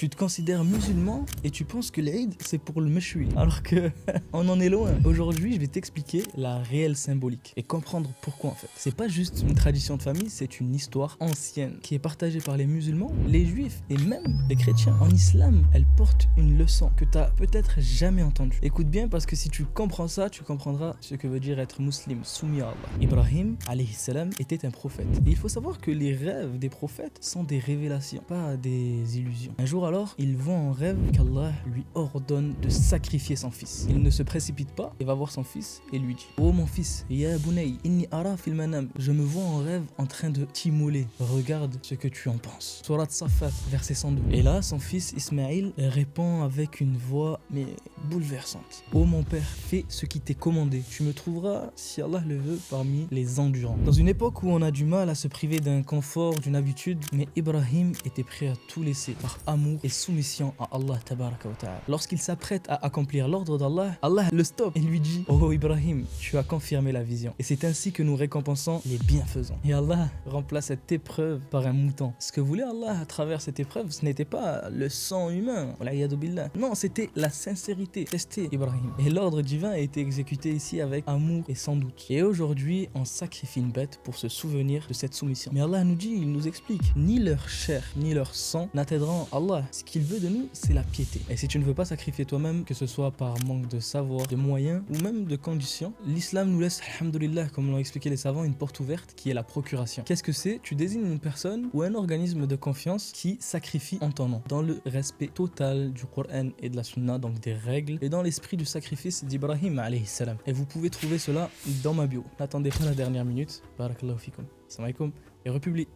Tu te considères musulman et tu penses que l'Eid c'est pour le méchoui, alors que on en est loin. Aujourd'hui, je vais t'expliquer la réelle symbolique et comprendre pourquoi en fait. C'est pas juste une tradition de famille, c'est une histoire ancienne qui est partagée par les musulmans, les juifs et même les chrétiens. En islam, elle porte une leçon que tu as peut-être jamais entendue. Écoute bien parce que si tu comprends ça, tu comprendras ce que veut dire être musulman, soumis à Allah. Ibrahim, alayhi salam, était un prophète. Et il faut savoir que les rêves des prophètes sont des révélations, pas des illusions. Un jour alors, il voit en rêve qu'Allah lui ordonne de sacrifier son fils. Il ne se précipite pas et va voir son fils et lui dit: Oh mon fils, ya bunay, inni ara fil manam. Je me vois en rêve en train de t'immoler. Regarde ce que tu en penses. Surat Safat, verset 102. Et là, son fils Ismaïl répond avec une voix mais bouleversante: Oh mon père, fais ce qui t'est commandé. Tu me trouveras, si Allah le veut, parmi les endurants. Dans une époque où on a du mal à se priver d'un confort, d'une habitude, mais Ibrahim était prêt à tout laisser par amour et soumission à Allah tabaraka wa ta'ala. Lorsqu'il s'apprête à accomplir l'ordre d'Allah, Allah le stoppe et lui dit: Oh Ibrahim, tu as confirmé la vision. Et c'est ainsi que nous récompensons les bienfaisants. Et Allah remplace cette épreuve par un mouton. Ce que voulait Allah à travers cette épreuve, ce n'était pas le sang humain, non, c'était la sincérité. Tester Ibrahim. Et l'ordre divin a été exécuté ici avec amour et sans doute. Et aujourd'hui, on sacrifie une bête pour se souvenir de cette soumission. Mais Allah nous dit, il nous explique, ni leur chair, ni leur sang n'atteindront Allah. Ce qu'il veut de nous, c'est la piété. Et si tu ne veux pas sacrifier toi-même, que ce soit par manque de savoir, de moyens ou même de conditions, l'islam nous laisse, alhamdoulilah, comme l'ont expliqué les savants, une porte ouverte qui est la procuration. Qu'est-ce que c'est? Tu désignes une personne ou un organisme de confiance qui sacrifie en ton nom, dans le respect total du Coran et de la Sunna, donc des règles, et dans l'esprit du sacrifice d'Ibrahim alayhi salam. Et vous pouvez trouver cela dans ma bio. N'attendez pas la dernière minute. Barakallahu fikum. Assalamu alaikum et Republi.